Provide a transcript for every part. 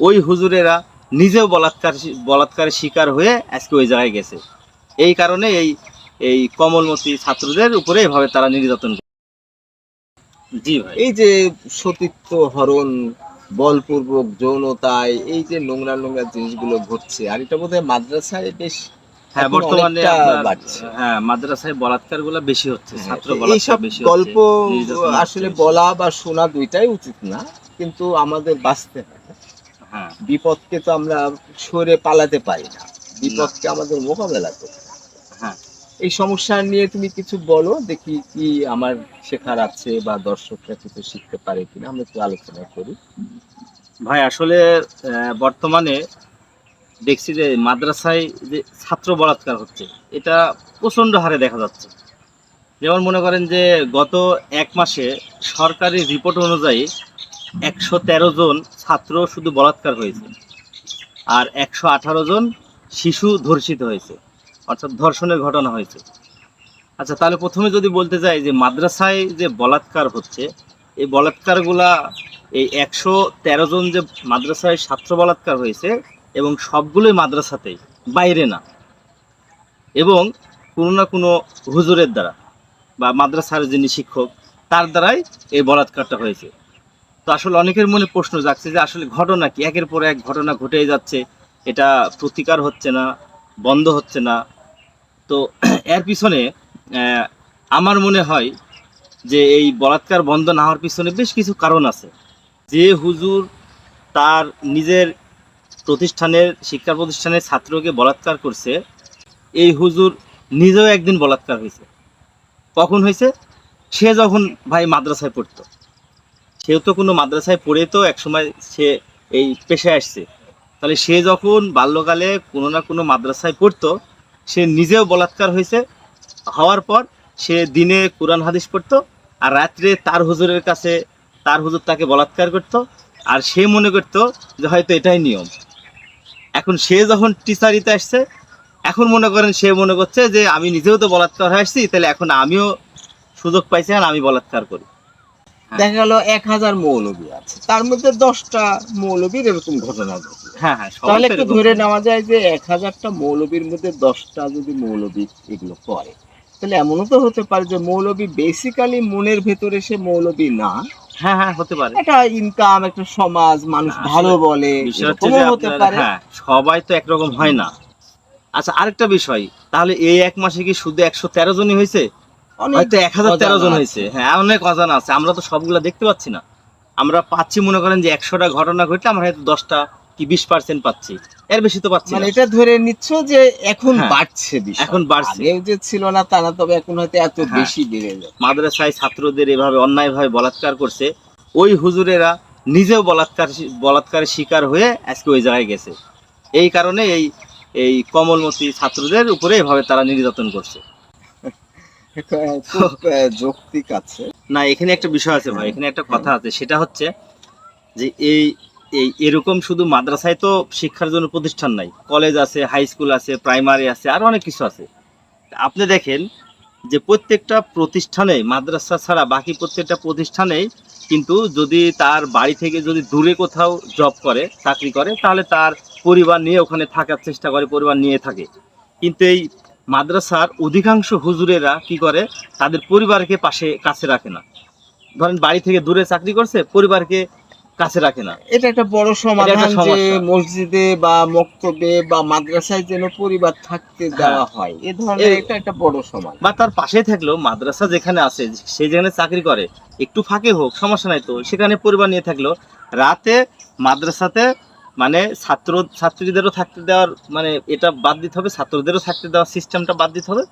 ওই হুজুরেরা নিজেও বলাৎকারের শিকার হয়ে আজকে ওই জায়গায় গেছে। এই কারণে এই এই কমলমতি ছাত্রদের উপরে এভাবে তারা নির্যাতন করে। জি ভাই, এই যে সতীত্ব হরণ, বলপূর্বক যৌনতায় এই যে নোংরা নোংরা জিনিসগুলো ঘটছে, আর এটা বোধহয় মাদ্রাসায় বেশ হ্যাঁ এখন বর্তমানে অনেকটা আপনার বাড়ছে। হ্যাঁ মাদ্রাসায় বলাৎকারগুলো বেশি হচ্ছে, হ্যাঁ, ছাত্র তো বলাৎকার এইসব বেশি হচ্ছে, গল্প নির্যাতন হচ্ছে আসলে বেশি। বলা বা শোনা দুইটাই উচিত না, কিন্তু আমাদের বাঁচতে হয়। হ্যাঁ বিপদকে তো আমরা সরে পালাতে পারি না, না, বিপদকে আমাদের মোকাবেলা করতে হয়। হ্যাঁ এই সমস্যা নিয়ে তুমি কিছু বলো দেখি, কি আমার শেখার আছে বা দর্শকরা কিছু শিখতে পারে কিনা, আমরা একটু আলোচনা করি। ভাই আসলে বর্তমানে দেখছি যে মাদ্রাসায় যে ছাত্র বলাৎকার হচ্ছে এটা প্রচণ্ড হারে দেখা যাচ্ছে। যেমন মনে করেন যে গত 1 মাসে সরকারি রিপোর্ট অনুযায়ী 113 জন ছাত্র শুধু বলাৎকার হয়েছে, আর 118 জন শিশু ধর্ষিত হয়েছে, অর্থাৎ ধর্ষণের ঘটনা হয়েছে। আচ্ছা, তাহলে প্রথমে যদি বলতে যাই যে মাদ্রাসায় যে বলাৎকার হচ্ছে, এই বলাৎকারগুলা এই 113 জন যে মাদ্রাসায় ছাত্র বলাৎকার হয়েছে এবং সবগুলোই মাদ্রাসাতেই, বাইরে না, এবং কোনো না কোনো হুজুরের দ্বারা বা মাদ্রাসার যিনি শিক্ষক তার দ্বারাই এই বলাৎকারটা হয়েছে। তো আসলে অনেকের মনে প্রশ্ন জাগছে যে আসলে ঘটনা কি, একের পর এক ঘটনা ঘটেই যাচ্ছে, এটা প্রতিকার হচ্ছে না, বন্ধ হচ্ছে না। তো এর পিছনে আমার মনে হয় যে এই বলাৎকার বন্ধ না হওয়ার পিছনে বেশ কিছু কারণ আছে। যে হুজুর তার নিজের শিক্ষা প্রতিষ্ঠানের ছাত্রকে বলাৎকার করছে, এই হুজুর নিজেও একদিন বলাৎকার হয়েছে। কখন হয়েছে? সে যখন ভাই মাদ্রাসায় পড়তো, সেও তো কোনো মাদ্রাসায় পড়ে তো একসময় সে এই পেশায় আসছে। তাহলে সে যখন বাল্যকালে কোনো না কোনো মাদ্রাসায় পড়তো, সে নিজেও বলাৎকার হয়েছে। হওয়ার পর সে দিনে কোরআন হাদিস পড়তো, আর রাত্রে তার হুজুরের কাছে তার হুজুর তাকে বলাৎকার করতো, আর সে মনে করতো যে হয়তো এটাই নিয়ম। এখন সে যখন টিচারিতে আসছে, এখন মনে করেন সে মনে করছে যে আমি নিজেও তো বলাৎকার হয়ে আসছি, তাহলে এখন আমিও সুযোগ পাইছি আর আমি বলাৎকার করি। দেখা গেল 1000 মৌলবী আছে, তার মধ্যে 10টা মৌলবীর এরকম ঘটনা ঘটে। হ্যাঁ হ্যাঁ, সবাই তাহলে তো একটু এরকম ধরে করে। নেওয়া যায় যে 1000টা মৌলবীর মধ্যে 10টা যদি মৌলবী এগুলো করে, তাহলে এমনও তো হতে পারে যে মৌলবী বেসিক্যালি মনের ভেতরে সে মৌলবী না, হ্যাঁ হ্যাঁ, হতে পারে। একটা ইনকাম, একটা সমাজ, মানুষ না, ভালো আসলে বলে, বিষয় হচ্ছে যে এরকমও হতে আপনার, পারে। হ্যাঁ সবাই তো একরকম হয় না। আচ্ছা, আরেকটা বিষয়, তাহলে এই 1 মাসে কি শুধু 113 জনই হয়েছে? অনেক হয়তো 1013 জন অজানা হয়েছে। আছে। হ্যাঁ, অনেক অজানা আছে, আমরা তো সবগুলা দেখতে পাচ্ছি না। আমরা পাচ্ছি মনে করেন যে 100টা ঘটনা ঘটলে আমরা হয়তো 10টা কি 20% পাচ্ছি, এর বেশি তো পাচ্ছি মানে না। এটা ধরে নিচ্ছ যে এখন হ্যাঁ, বাড়ছে বিষয়, এখন বাড়ছে। আগেও যে ছিল না তা না, তবে এখন হয়তো এত হ্যাঁ, বেশি বেড়ে যায়। মাদ্রাসায় ছাত্রদের এভাবে অন্যায়ভাবে বলাৎকার করছে, ওই হুজুরেরা নিজেও বলাৎকারের শিকার হয়ে আজকে ওই জায়গায় গেছে। এই কারণে এই এই কমলমতি ছাত্রদের উপরে এভাবে তারা নির্যাতন করছে। খুব যৌক্তিক আছে। না, এখানে একটা বিষয় আছে ভাই, হ্যাঁ, এখানে একটা হ্যাঁ। কথা আছে, সেটা হচ্ছে যে এই এই এরকম শুধু মাদ্রাসায় তো শিক্ষার জন্য প্রতিষ্ঠান নাই, কলেজ আছে, হাই স্কুল আছে, প্রাইমারি আছে, আরো অনেক কিছু আছে। আপনি দেখেন যে প্রত্যেকটা প্রতিষ্ঠানে, মাদ্রাসা ছাড়া বাকি প্রত্যেকটা প্রতিষ্ঠানেই কিন্তু যদি তার বাড়ি থেকে যদি দূরে কোথাও জব করে, চাকরি করে, তাহলে তার পরিবার নিয়ে ওখানে থাকার চেষ্টা করে, পরিবার নিয়ে থাকে। কিন্তু এই মাদ্রাসার অধিকাংশ হুজুরেরা কি করে, তাদের পরিবারকে কাছে রাখে না। ধরেন বাড়ি থেকে দূরে চাকরি করছে, পরিবারকে কাছে রাখে না। এটা একটা বড় এটা সমাধান একটা যে সমস্যা। মসজিদে বা মক্তবে বা মাদ্রাসায় যেন পরিবার থাকতে হ্যাঁ, দেওয়া হয়, এ ধরনের এটা একটা বড় সমাধান। বা তার পাশেই থাকলেও মাদ্রাসা যেখানে আছে, সে যেখানে চাকরি করে, একটু ফাঁকে হোক সমস্যা নাই, তো সেখানে পরিবার নিয়ে থাকলো। রাতে মাদ্রাসাতে মানে ছাত্রীদেরও থাকতে দেওয়ার, মানে এটা বাদ দিতে হবে, ছাত্রদেরও থাকতে দেওয়ার সিস্টেমটা বাদ দিতে হবে।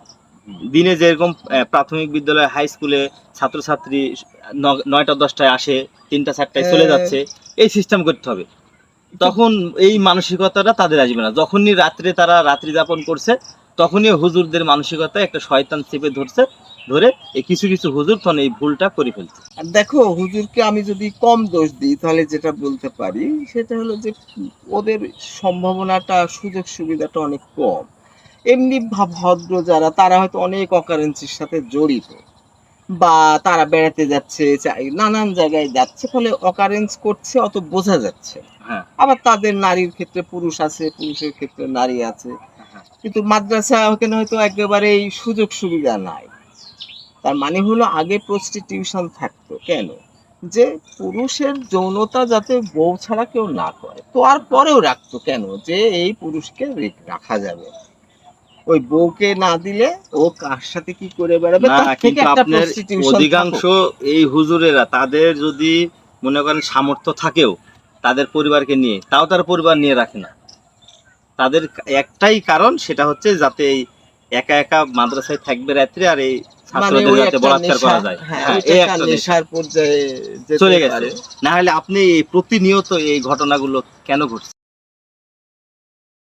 দিনে যেরকম প্রাথমিক বিদ্যালয়, হাই স্কুলে ছাত্রছাত্রী 9টা 10টায় আসে, 3টা 4টায় চলে যাচ্ছে, এই সিস্টেম করতে হবে। তখন এই মানসিকতাটা তাদের আসবে না। যখনই রাত্রে তারা রাত্রি যাপন করছে, তখনই হুজুরদের মানসিকতা একটা শয়তান চেপে ধরে এই কিছু কিছু হুজুর তখন এই ভুলটা করে ফেলছে। আর দেখো, হুজুরকে আমি যদি কম দোষ দিই তাহলে যেটা বলতে পারি সেটা হলো যে ওদের সম্ভাবনাটা, সুযোগ সুবিধাটা অনেক কম। এমনি ভদ্র যারা, তারা হয়তো অনেক অকারেন্সির সাথে জড়িত, বা তারা বেড়াতে যাচ্ছে, নানান জায়গায় যাচ্ছে, ফলে অকারেন্স করছে, অত বোঝা যাচ্ছে না। হ্যাঁ। আবার তাদের নারীর ক্ষেত্রে পুরুষ আছে, পুরুষের ক্ষেত্রে নারী আছে। হ্যাঁ। কিন্তু মাদ্রাসা ওখানে হয়তো একেবারেই সুযোগ সুবিধা নাই। তার মানে হলো আগে প্রস্টিটিউশন থাকতো কেন, যে পুরুষের যৌনতা যাতে বউ ছাড়া কেউ না করে, তো আর পরেও রাখতো কেন, যে এই পুরুষকে রাখা যাবে, ওই বউকে না দিলে ও কার সাথে কি করে বেড়াবে, না, তার থেকে কিন্তু একটা আপনার প্রস্টিটিউশন অধিকাংশ এই হুজুরেরা তাদের যদি মনে করেন সামর্থ্য থাকেও তাদের পরিবারকে নিয়ে, তাও তার পরিবার নিয়ে রাখে না। তাদের একটাই কারণ, সেটা হচ্ছে যাতে এই একা একা মাদ্রাসায় থাকবে রাত্রে, আর এই মানে ছাত্রদের ওই যাতে একটা বলাৎকার নেশা, করা যায়। হ্যাঁ হ্যাঁ, ওইটা এই একটা একটা নেশা নেশার পর্যায়ে যেতে চলে গেছে। পারে। না হলে আপনি প্রতিনিয়ত এই ঘটনাগুলো কেন ঘটছে?